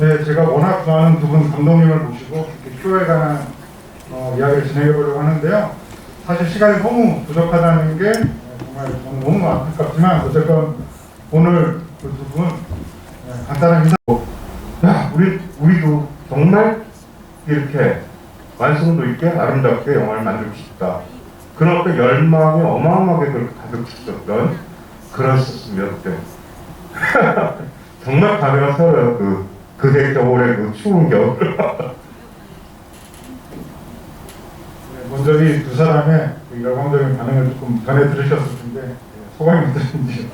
네, 제가 워낙 좋아하는 두 분 감독님을 모시고 이렇게 표에 관한 이야기를 진행해 보려고 하는데요. 사실 시간이 너무 부족하다는 게 정말 저는 너무 안타깝지만 어쨌건 오늘 그 두 분 간단한 인사. 야, 우리도 정말 이렇게 완성도 있게 아름답게 영화를 만들고 싶다. 그런 어떤 열망이 어마어마하게 그렇게 가득했었던 그랬었으면 때 정말 감회가 서러요. 그해 겨울에 그 추운 겨울. 먼저 이 두 사람의 열광적인 반응을 조금 전해 들으셨을 텐데 소감이 어떠신지.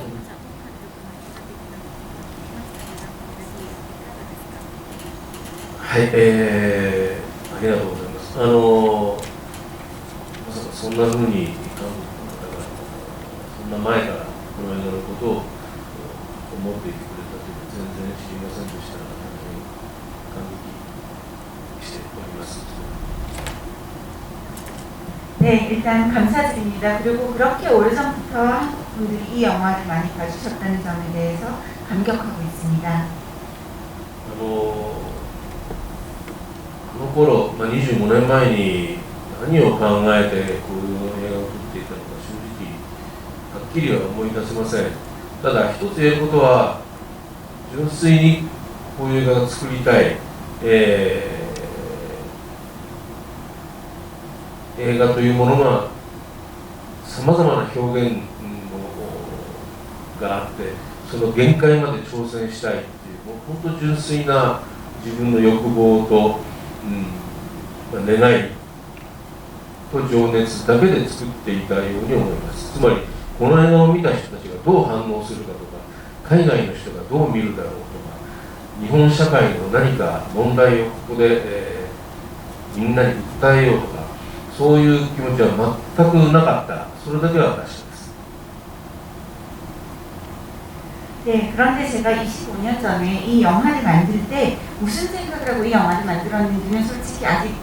はい、ありがとうございます。まさかそんな風に韓国の方がそんな前からこの映画のことを思っていてくれたというのは全然知りませんでしたが、大変感激しております。 네, 일단 감사드립니다. 그리고 그렇게 오래전부터 한국 분들이 이 영화를 많이 봐주셨다는 점에 대해서 감격하고 있습니다. この頃、25年前に何を考えてこういう映画を撮っていたのか正直はっきりは思い出せません。ただ一つ言えることは、純粋にこういう映画が作りたい、映画というものがさまざまな表現があって、その限界まで挑戦したいっていう、もう本当純粋な自分の欲望と、願いと情熱だけで作っていたように思います。つまりこの映画を見た人たちがどう反応するかとか、海外の人がどう見るだろうとか、日本社会の何か問題をここで、みんなに訴えようとか、そういう気持ちは全くなかった。それだけは確かです。 네, 그런데 제가 25년 전에 이 영화를 만들 때 무슨 생각을 하고 이 영화를 만들었는지는 솔직히 아직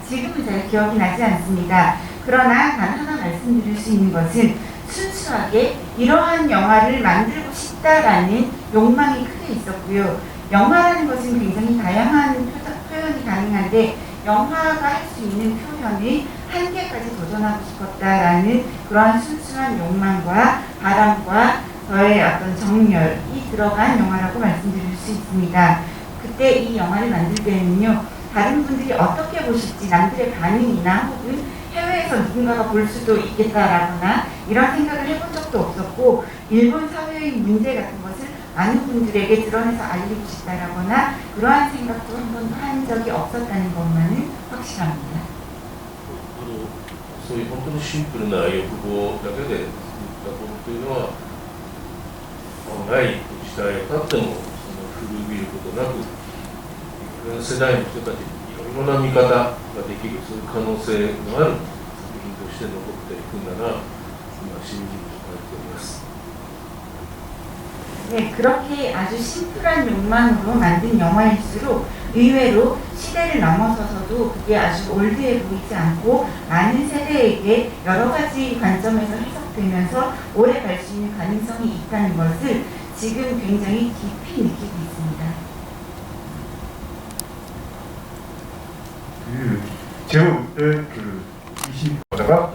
지금은 제가 기억이 나지 않습니다. 그러나 단 하나 말씀드릴 수 있는 것은 순수하게 이러한 영화를 만들고 싶다라는 욕망이 크게 있었고요. 영화라는 것은 굉장히 다양한 표현이 가능한데 영화가 할 수 있는 표현의 한계까지 도전하고 싶었다라는 그러한 순수한 욕망과 바람과 저의 어떤 정열이 들어간 영화라고 말씀드릴 수 있습니다. 그때 이 영화를 만들 때는요, 다른 분들이 어떻게 보실지 남들의 반응이나 혹은 해외에서 누군가가 볼 수도 있겠다라거나 이런 생각을 해본 적도 없었고, 일본 사회의 문제 같은 것을 많은 분들에게 드러내서 알리고 싶다라거나 그러한 생각도 한 번도 한 적이 없었다는 것만은 확실합니다. そういう本当にシンプルな欲望だけで作ったものというのは、ない時代が経っても古びることなく、世代の人たちにいろいろな見方ができる、そういう可能性のある作品として残っていくんだな、今しみじみと感じております。 네, 그렇게 아주 심플한 욕망으로 만든 영화일수록 의외로 시대를 넘어서서도 그게 아주 올드해 보이지 않고 많은 세대에게 여러 가지 관점에서 해석되면서 오래 갈 수 있는 가능성이 있다는 것을 지금 굉장히 깊이 느끼고 있습니다. 제가 그때 20%다가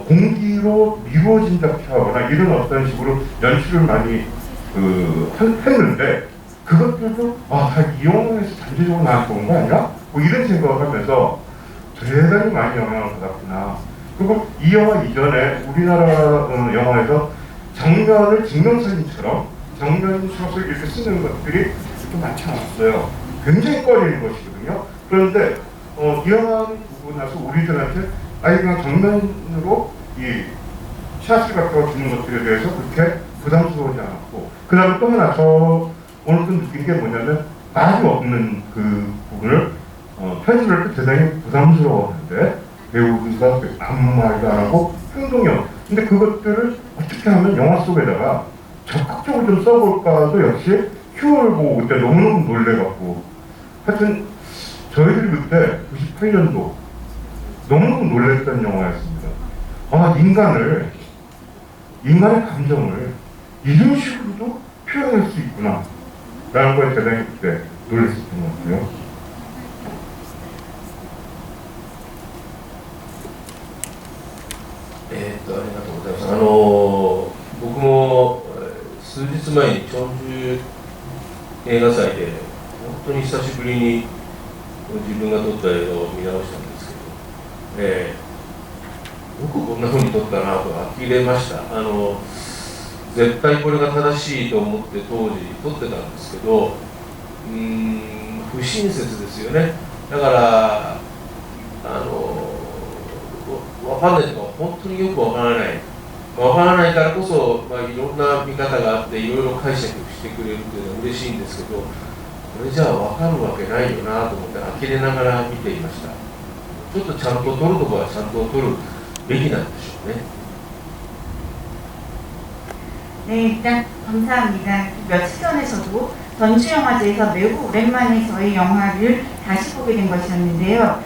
공기로 미뤄진다고 하거나 이런 어떤 식으로 연출을 많이 했는데 그것들도 이 영화에서 단체적으로 나한테 온 거 아니야? 뭐 이런 생각을 하면서 대단히 많이 영향을 받았구나. 그리고 이 영화 이전에 우리나라 영화에서 정면을 증명사진처럼 정면 샷을 이렇게 쓰는 것들이 그렇게 많지 않았어요. 굉장히 꺼리는 것이거든요. 그런데 이 영화를 보고 나서 우리들한테 그냥 정면으로 이 샷을 갖다가 주는 것들에 대해서 그렇게 부담스러워하지 않았고, 그 다음에 또 하나 오늘 또 느낀 게 뭐냐면 말이 없는 그 부분을 편집을 할 때 대단히 부담스러워하는데 배우가 아무 말도 안 하고 행동이 없고, 근데 그것들을 어떻게 하면 영화 속에다가 적극적으로 좀 써볼까도 역시 휴어를 보고 그때 너무너무 놀래갖고, 하여튼 저희들이 그때 98년도 너무너무 놀랬던 영화였습니다. 인간의 감정을 이런 식으로도 표현할 수 있구나 라는 거에 대단히 그때 놀랐었던 것 같아요.ありがとうございます。僕も数日前にチョンジュ映画祭で本当に久しぶりに自分が撮った映画を見直したんですけど、よくこんな風に撮ったなと呆れました。絶対これが正しいと思って当時撮ってたんですけど、不親切ですよね。だから分かんないとか本当によく分からない。分からないからこそ、いろんな見方があっていろいろ解釈してくれるというのは嬉しいんですけど、これじゃあ分かるわけないよなと思って呆れながら見ていました。ちょっとちゃんと撮るところはちゃんと撮るべきなんでしょうね。 네, 일단 감사합니다. 며칠 전에 저도 전주영화제에서 매우 오랜만에 저희 영화를 다시 보게 된 것이었는데요.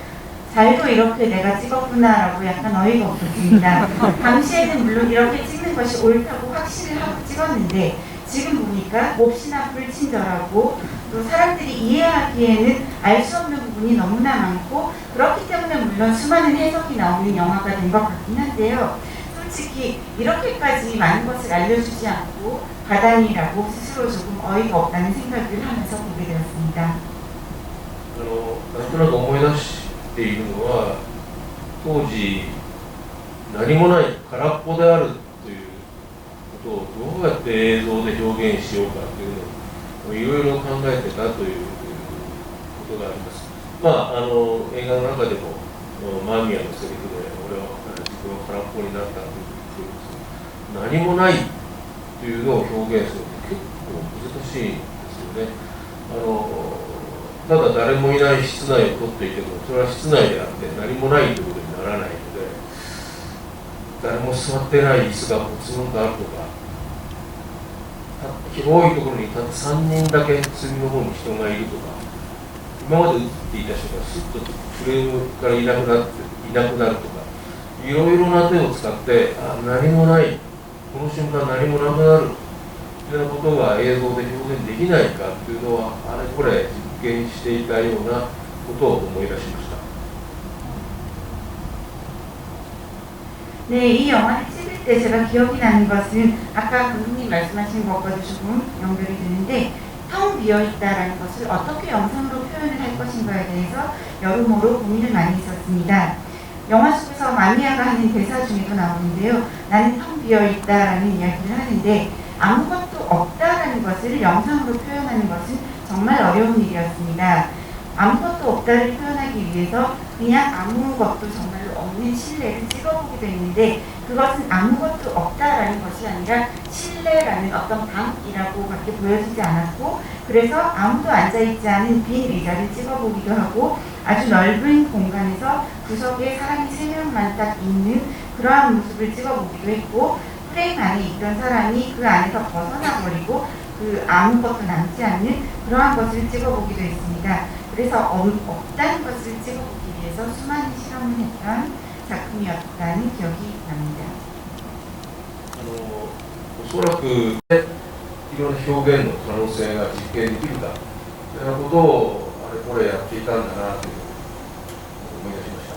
잘도 이렇게 내가 찍었구나라고 약간 어이가 없었습니다. 당시에는 물론 이렇게 찍는 것이 옳다고 확신을 하고 찍었는데 지금 보니까 몹시나 불친절하고 또 사람들이 이해하기에는 알 수 없는 부분이 너무나 많고 그렇기 때문에 물론 수많은 해석이 나오는 영화가 된 것 같긴 한데요. 솔직히 이렇게까지 많은 것을 알려주지 않고 가다니라고 스스로 조금 어이가 없다는 생각을 하면서 보게 되었습니다. なんとなく思い出しているのは当時何もない空っぽであるということをどうやって映像で表現しようかというのをいろいろ考えてたということがあります。映画の中でも間宮のセリフで俺は自分は空っぽになったという何もないというのを表現するのって結構難しいんですよね。ただ誰もいない室内を撮っていてもそれは室内であって何もないということにならないので、誰も座ってない椅子がポツンとあるとか、広いところにたった3人だけ隅の方に人がいるとか、今まで映っていた人がスッとフレームからいなくなるとか、いろいろな手を使って何もない、この瞬間何もなくなるというようなことが映像で表現できないかというのはあれこれ実験していたようなことを思い出しました。 네, 이 영화를 찍을 때 제가 기억이 나는 것은 아까 감독님 말씀하신 것과도 조금 연결이 되는데 텅 비어있다라는 것을 어떻게 영상으로 표현을 할 것인가에 대해서 여러모로 고민을 많이 했었습니다. 영화 속에서 마미아가 하는 대사 중에도 나오는데요. 나는 텅 비어있다라는 이야기를 하는데 아무것도 없다라는 것을 영상으로 표현하는 것은 정말 어려운 일이었습니다. 아무것도 없다를 표현하기 위해서 그냥 아무것도 정말로 없는 실내를 찍어보기도 했는데 그것은 아무것도 없다라는 것이 아니라 실내라는 어떤 방이라고밖에 보여지지 않았고 그래서 아무도 앉아있지 않은 빈 의자를 찍어보기도 하고 아주 넓은 공간에서 구석에 사람이 3명만 딱 있는 그러한 모습을 찍어보기도 했고 프레임 안에 있던 사람이 그 안에서 벗어나버리고 그 아무것도 남지 않는 그러한 것을 찍어보기도 했습니다. 그래서 없다는 것을 찍어보기 위해서 수많은 실험을 했던 작품이었다는 기억이 납니다. おそらくいろんな表現の可能性が実現できるかというようなことをあれこれやっていたんだなというのを思い出しました。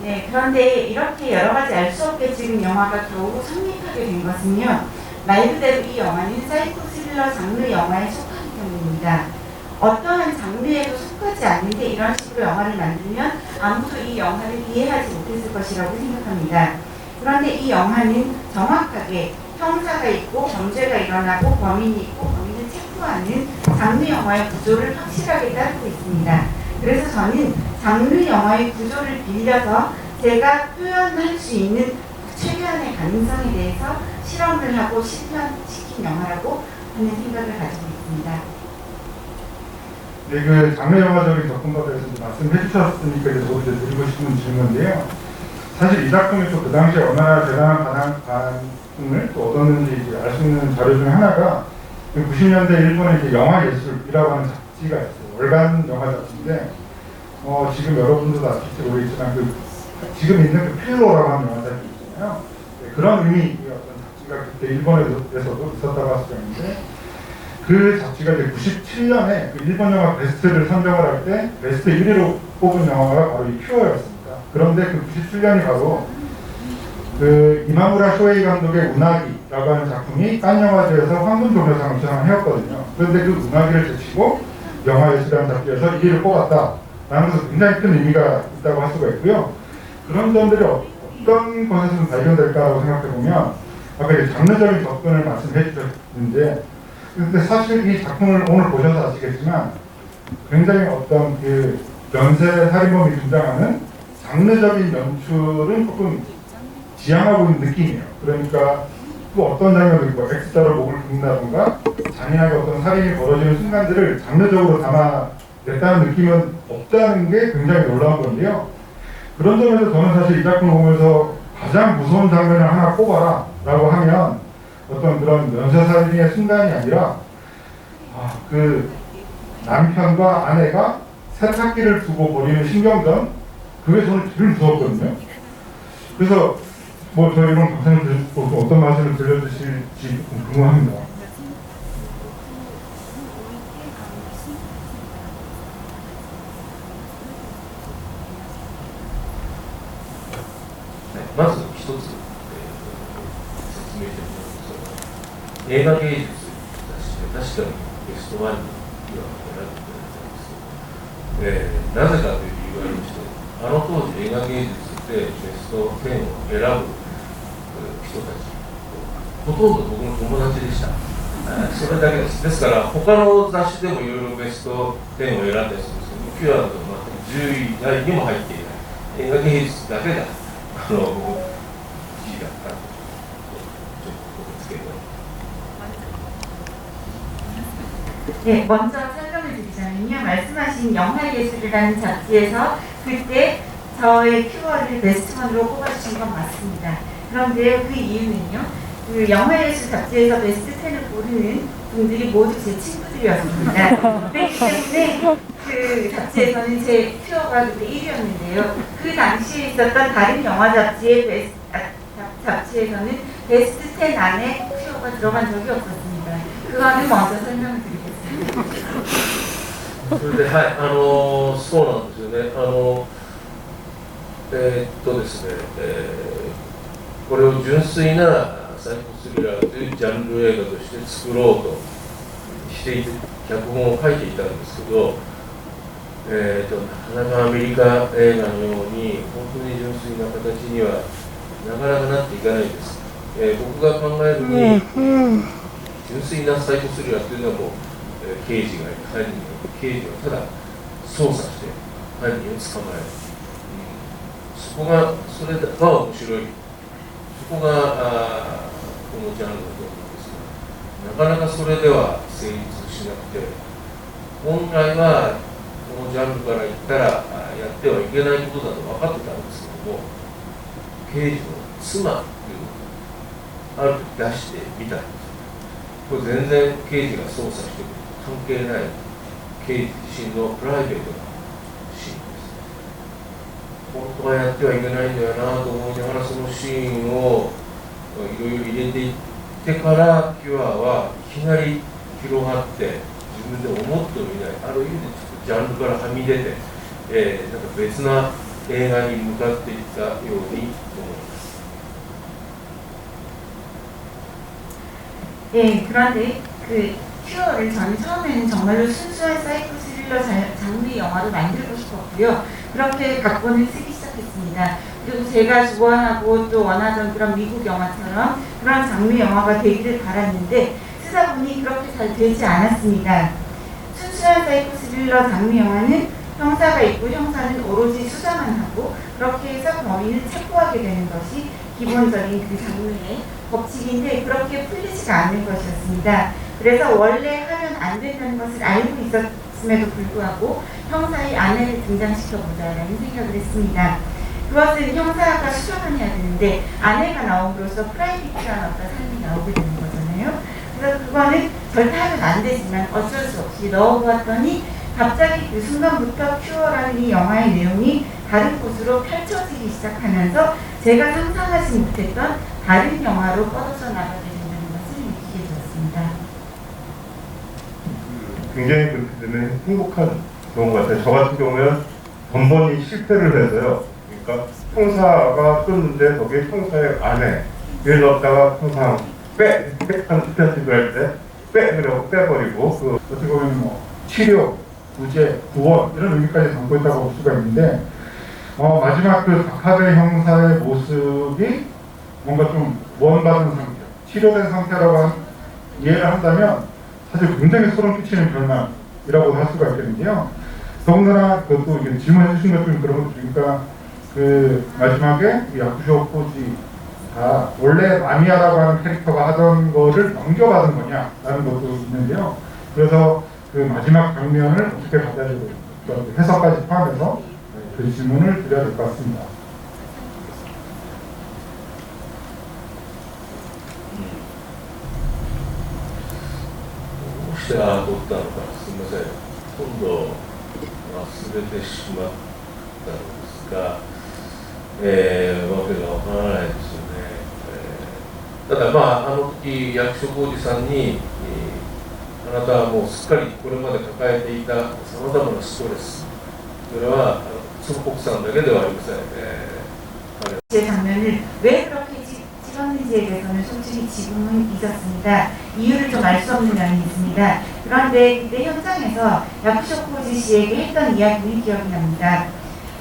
네, 그런데 이렇게 여러 가지 알 수 없게 지금 영화가 겨우 성립하게 된 것은요. 말 그대로 이 영화는 사이코 스릴러 장르 영화에 속하기 때문입니다. 어떠한 장르에도 속하지 않는데 이런 식으로 영화를 만들면 아무도 이 영화를 이해하지 못했을 것이라고 생각합니다. 그런데 이 영화는 정확하게 형사가 있고 범죄가 일어나고 범인이 있고 범인을 체포하는 장르 영화의 구조를 확실하게 따르고 있습니다. 그래서 저는 장르 영화의 구조를 빌려서 제가 표현할 수 있는 최대한의 가능성에 대해서 실험을 하고 실현시킨 영화라고 하는 생각을 가지고 있습니다. 네, 그 장르 영화적인 접근법에 대해서 말씀해 주셨으니까 저도 이제 드리고 싶은 질문인데요. 사실 이 작품에서 그 당시에 얼마나 대단한 반응을 또 얻었는지 알 수 있는 자료 중에 하나가 90년대 일본의 이제 영화예술이라고 하는 잡지가 있어요. 월간 영화 잡지인데 지금 여러분들도 아실지 모르겠지만 지금 있는 그 필로라고 하는 영화 잡지 있잖아요. 네, 그런 의미의 어떤 잡지가 잡지가 그때 일본에서도 있었다고 하시는데 그 잡지가 이제 97년에 그 일본 영화 베스트를 선정을 할 때 베스트 1위로 뽑은 영화가 바로 이 큐어였습니다. 그런데 그 97년이 바로 그 이마무라 쇼에이 감독의 운하기라고 하는 작품이 칸 영화제에서 황금 조명상을 수상해왔거든요. 그런데 그 운하기를 제치고 영화예술이라는 잡지에서 1위를 뽑았다라는 것은 굉장히 큰 의미가 있다고 할 수가 있고요. 그런 점들이 어떤 것에서 발견될까라고 생각해보면 아까 이제 장르적인 접근을 말씀해 주셨는데 근데 사실 이 작품을 오늘 보셔서 아시겠지만 굉장히 어떤 그 연쇄 살인범이 등장하는 장르적인 연출은 조금 지향하고 있는 느낌이에요. 그러니까 또 어떤 장면도 있고 X자로 목을 긋는다던가 잔인하게 어떤 살인이 벌어지는 순간들을 장르적으로 담아냈다는 느낌은 없다는 게 굉장히 놀라운 건데요. 그런 점에서 저는 사실 이 작품을 보면서 가장 무서운 장면을 하나 꼽아라 라고 하면 어떤 그런 연쇄살인의 순간이 아니라 그 남편과 아내가 세탁기를 두고 벌이는 신경전 그게 저는 제일 무서웠거든요. 그래서 뭐 저희 이런 강사님 어떤 말씀을 들려주실지 궁금합니다. 네, まず一つ、説明してみますと、映画芸術雑誌で確かにベストワンには選んでいただいてます。なぜかという理由がありまして、あの当時映画芸術でベスト10を選ぶ人たち、ほとんど僕の友達でした。それだけです。ですから、他の雑誌でもいろいろベスト10を選んだりするんですけど、キュアだと全く10位台にも入っていない。映画芸術だけが、1位だったと、ちょっとつけて。 네, 먼저 설명을 드리자면요. 말씀하신 영화예술이라는 잡지에서 그때 저의 큐어를 베스트원으로 꼽아주신 건 맞습니다. 그런데 그 이유는요. 그 영화예술 잡지에서 베스트 10을 고르는 분들이 모두 제 친구들이었습니다. 그렇기 때문에 그 잡지에서는 제 큐어가 그때 1위였는데요. 그 당시에 있었던 다른 영화 잡지의 잡지에서는 베스트 10 안에 큐어가 들어간 적이 없었습니다. 그거는 먼저 설명을 드리겠습니다. それで、はい、そうなんですよね。ですね、これを純粋なサイコスリラーというジャンル映画として作ろうとしていて、脚本を書いていたんですけど、なかなかアメリカ映画のように本当に純粋な形にはなかなかなっていかないんです。僕が考えるに、純粋なサイコスリラーというのはもう、刑事が刑事をただ捜査して犯人を捕まえる、それが面白い、そこがこのジャンルだと思うんですが、なかなかそれでは成立しなくて、本来はこのジャンルから言ったらやってはいけないことだと分かってたんですけども、刑事の妻というのをある時出してみたんです。これ全然刑事が捜査してくる関係ない刑事自身のプライベートなシーンです。本当はやってはいけないんだよなと思いながらそのシーンをいろいろ入れていってからキュアはいきなり広がって自分で思ってもいないある意味でちょっとジャンルからはみ出て、なんか別な映画に向かっていったように思います。 네, 그런데 그 큐어를 저는 처음에는 정말로 순수한 사이코 스릴러 장르 영화로 만들고 싶었고요. 그렇게 각본을 쓰기 시작했습니다. 그리고 제가 좋아하고 또 원하던 그런 미국 영화처럼 그런 장르 영화가 되기를 바랐는데 쓰다 보니 그렇게 잘 되지 않았습니다. 순수한 사이코 스릴러 장르 영화는 형사가 있고 형사는 오로지 수사만 하고 그렇게 해서 범인을 체포하게 되는 것이 기본적인 그 장르의 법칙인데 그렇게 풀리지가 않는 것이었습니다. 그래서 원래 하면 안 된다는 것을 알고 있었음에도 불구하고 형사의 아내를 등장시켜보자라는 생각을 했습니다. 그것은 형사가 수사만 해야 되는데 아내가 나옴으로써 프라이빗한 어떤 삶이 나오게 되는 거잖아요. 그래서 그거는 절대 하면 안 되지만 어쩔 수 없이 넣어보았더니 갑자기 그 순간부터 큐어라는 이 영화의 내용이 다른 곳으로 펼쳐지기 시작하면서 제가 상상하지 못했던 다른 영화로 뻗어서 나가게 된다는 것을 느끼게 되었습니다. 굉장히 그렇게 되면 행복한 경우 같아요. 저 같은 경우는 번번이 실패를 해서요. 그러니까 형사가 떴는데 거기에 형사의 아내를 넣었다가 항상 하는 스타트를 할 때 그러고 빼버리고 그 어떻게 보면 뭐 치료, 구제, 구원 이런 의미까지 담고 있다고 볼 수가 있는데 마지막 그 다카베 형사의 모습이 뭔가 좀 구원받은 상태, 치료된 상태라고 이해를 한다면 사실 굉장히 소름 끼치는 결말이라고 할 수가 있겠는데요. 더군다나 그것도 이게 질문해 주신 것 중에 그런 것 중이니까 그 마지막에 야쿠쇼 코지가 원래 마미야라고 하는 캐릭터가 하던 거를 넘겨받은 거냐라는 것도 있는데요. 그래서 그 마지막 장면을 어떻게 받아들여야 해석까지 포함해서 그 질문을 드려야 될 것 같습니다.どうしてああ取ったのかすみません今度忘れてしまったのですが、わけがわからないですよね、ただあの時役所広司さんに、あなたはもうすっかりこれまで抱えていたさまざまなストレスそれはその奥さんだけではありません、제 장면을 왜 그렇게 찍었는지에 대해서는 솔직히 지금은 잊었습니다. 이유를 좀 알 수 없는 면이 있습니다. 그런데 그때 현장에서 야쿠쇼 코지 씨에게 했던 이야기는 기억이 납니다.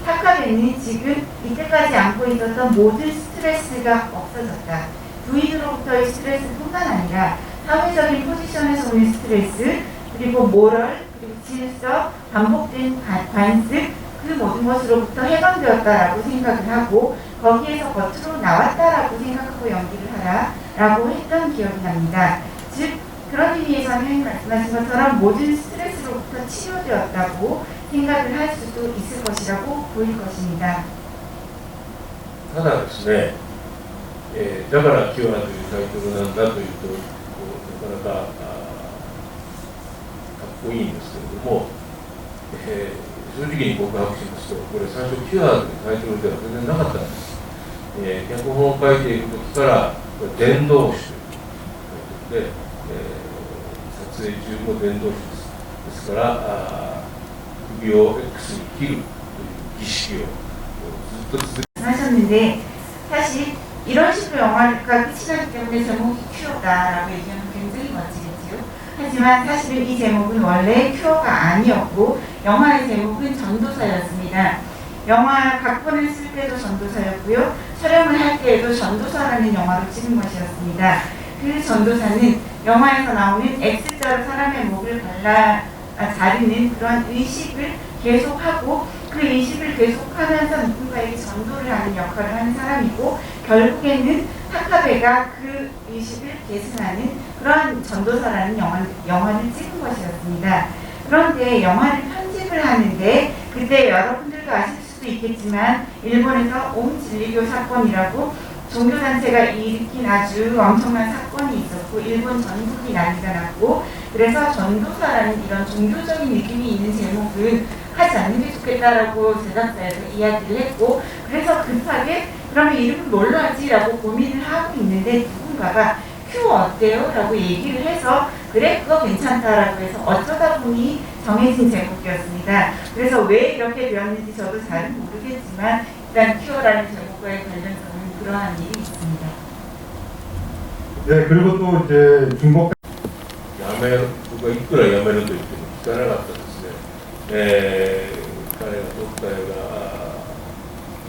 타카베는 지금 이때까지 안고 있었던 모든 스트레스가 없어졌다. 부인으로부터의 스트레스뿐만 아니라 사회적인 포지션에서 오는 스트레스, 그리고 모럴, 그리고 질서, 반복된 관습, 그 모든 것으로부터 해방되었다라고 생각을 하고 거기에서 겉으로 나왔다라고 생각하고 연기를 하라라고 했던 기억이 납니다. 즉 그런 의미에서는 말씀하신 것처럼 모든 스트레스로부터 치료되었다고 생각을 할 수도 있을 것이라고 보일 것입니다. ただですね、だからキヨナというタイトルなんだというとなかなかかっこいいんですけれども、正直に告白しますとこれ最初キヨナというタイトルでは全然なかったんです、脚本を書いている時から伝道師というタイトルで、撮影中も伝道師ですから首を X に切るという儀式をずっと続け 하셨는데 사실 이런 식으로 영화가 끝이 나기 때문에 제목이 큐어다라고 얘기하면 굉장히 멋지겠지요. 하지만 사실은 이 제목은 원래 큐어가 아니었고 영화의 제목은 전도사였습니다. 영화 각본을 쓸 때도 전도사였고요. 촬영을 할 때에도 전도사라는 영화로 찍은 것이었습니다. 그 전도사는 영화에서 나오는 X자로 사람의 목을 자르는 그런 의식을 계속하고 그 의식을 계속하면서 누군가에게 전도를 하는 역할을 하는 사람이고 결국에는 타카베가 그 의식을 계승하는 그런 전도사라는 영화를 찍은 것이었습니다. 그런데 영화를 편집을 하는데 그때 여러분들도 아실 수도 있겠지만 일본에서 옴진리교 사건이라고 종교단체가 일으킨 아주 엄청난 사건이 있었고 일본 전국이 난리가 났고 그래서 전도사라는 이런 종교적인 느낌이 있는 제목은 하지 않는 게 좋겠다라고 제작자에서 이야기를 했고 그래서 급하게 그러면 이름을 뭘로 하지라고 고민을 하고 있는데 누군가가 큐 어때요? 라고 얘기를 해서 그래 그거 괜찮다라고 해서 어쩌다 보니 정해진 제목이었습니다. 그래서 왜 이렇게 되었는지 저도 잘은 모르겠지만 일단 큐어라는 제목과의 관련성은 그러한 일이 있습니다. 네, 그리고 또 이제 중국 やめる僕はいくらやめると言っても聞かなかったですね、彼が撮った映画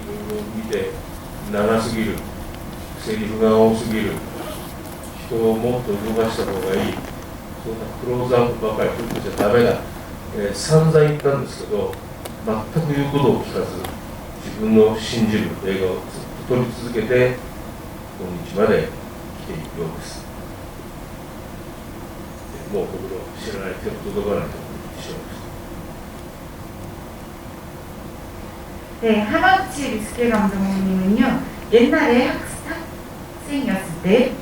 いろいろ見て長すぎるセリフが多すぎる人をもっと動かした方がいいそんなクローズアップばかり撮ってちゃダメだ、散々言ったんですけど全く言うことを聞かず自分の信じる映画をずっと撮り続けて今日まで来ているようです。もう僕の知らない手の届かないところにしました。 네, 하마구치 리스케 감독님은요 옛날에 학생이었을 때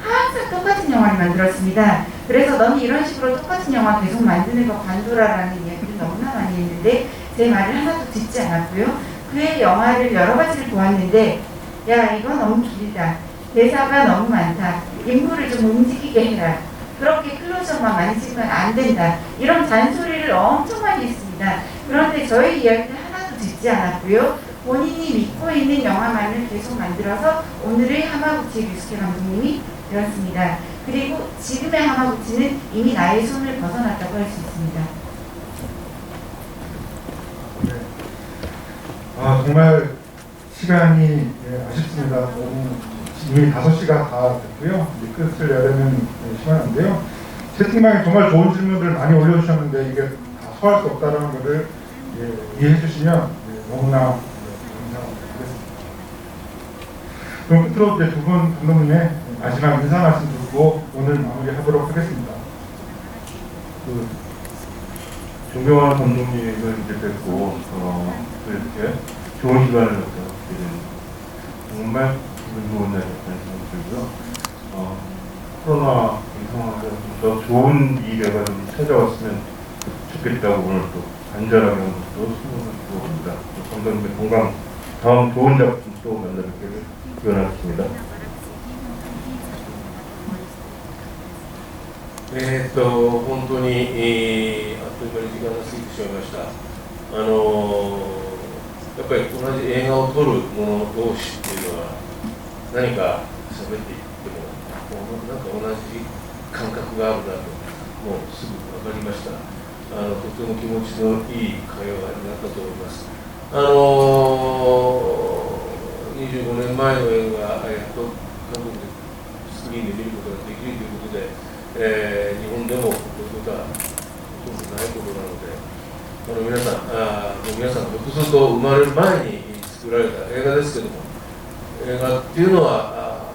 항상 똑같은 영화를 만들었습니다. 그래서 너는 이런 식으로 똑같은 영화 계속 만드는 거 관두라라는 이야기를 너무나 많이 했는데 제 말을 하나도 듣지 않았고요. 그의 영화를 여러 가지를 보았는데 야 이건 너무 길다. 대사가 너무 많다. 인물을 좀 움직이게 해라. 그렇게 클로저만 많이 찍으면 안 된다. 이런 잔소리를 엄청 많이 했습니다. 그런데 저희 이야기를 하나도 듣지 않았고요. 본인이 믿고 있는 영화만을 계속 만들어서 오늘의 하마구치 류스케 감독님이 되었습니다. 그리고 지금의 하마구치는 이미 나의 손을 벗어났다고 할 수 있습니다. 네. 정말 시간이 아쉽습니다. 너무 이미 5시가 다 됐고요. 이제 끝을 내려면 시간인데요. 채팅방에 정말 좋은 질문들 많이 올려주셨는데 이게 다 소화할 수 없다는 것을 이해해 주시면 너무나 감사드리겠습니다. 그럼 끝으로 이제 두 분 감독님의 마지막 인사 말씀 듣고 오늘 마무리하도록 하겠습니다. 존경하는 감독님을 이제 뵙고 이렇게 좋은 시간을 갖게 정말 기분 좋은 날이었다는 생각이 들고요. 코로나 이 상황에서 더 좋은 미래가 좀 찾아왔으면 좋겠다고 오늘 또 간절하게 또 소망을 주어봅니다. 감독님의 건강, 다음 좋은 작품 또 만나뵙기를 기원하겠습니다. 本当に、あっという間に時間が過ぎてしまいました。やっぱり同じ映画を撮る者同士っていうのは何か喋っていってもなんか同じ感覚があるなともうすぐ分かりました。とても気持ちのいい会話になったと思います。25年前の映画やっと韓国でスクリーンで見ることができるということで、日本でもこういうことはほとんどないことなので、皆さんひょっとすると生まれる前に作られた映画ですけども、映画っていうのは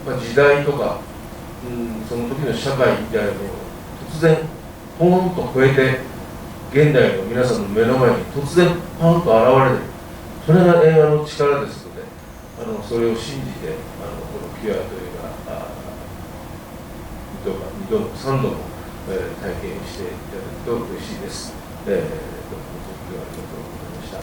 時代とか、その時の社会みたいなのを突然ポーンと超えて現代の皆さんの目の前に突然ポーンと現れる、それが映画の力ですので、それを信じてこの「キュア」というか2度も3度も体験していただくと嬉しいです。どうも今日はありがとうございました。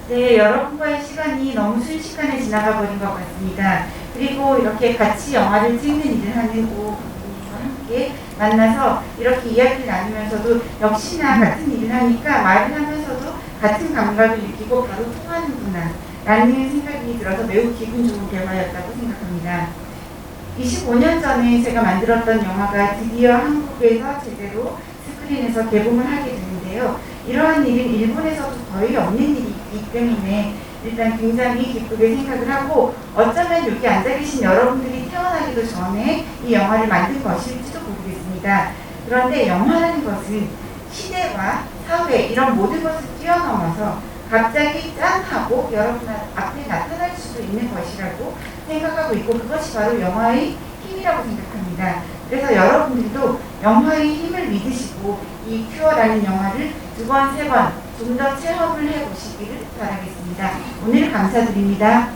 네, 여러분과의 시간이 너무 순식간에 지나가 버린 것 같습니다. 그리고 이렇게 같이 영화를 찍는 일을 하는 오 감독님과 함께 만나서 이렇게 이야기를 나누면서도 역시나 같은 일을 하니까 말을 하면서도 같은 감각을 느끼고 바로 통하는구나 라는 생각이 들어서 매우 기분 좋은 대화였다고 생각합니다. 25년 전에 제가 만들었던 영화가 드디어 한국에서 제대로 스크린에서 개봉을 하게 되는데요. 이러한 일은 일본에서도 거의 없는 일이기 때문에 일단 굉장히 기쁘게 생각을 하고, 어쩌면 여기 앉아 계신 여러분들이 태어나기도 전에 이 영화를 만든 것일지도 모르겠습니다. 그런데 영화라는 것은 시대와 사회 이런 모든 것을 뛰어넘어서 갑자기 짠 하고 여러분 앞에 나타날 수도 있는 것이라고 생각하고 있고, 그것이 바로 영화의 힘이라고 생각합니다. 그래서 여러분들도 영화의 힘을 믿으시고 이 큐어라는 영화를 2번, 3번 좀 더 체험을 해보시기를 바라겠습니다. 오늘 감사드립니다.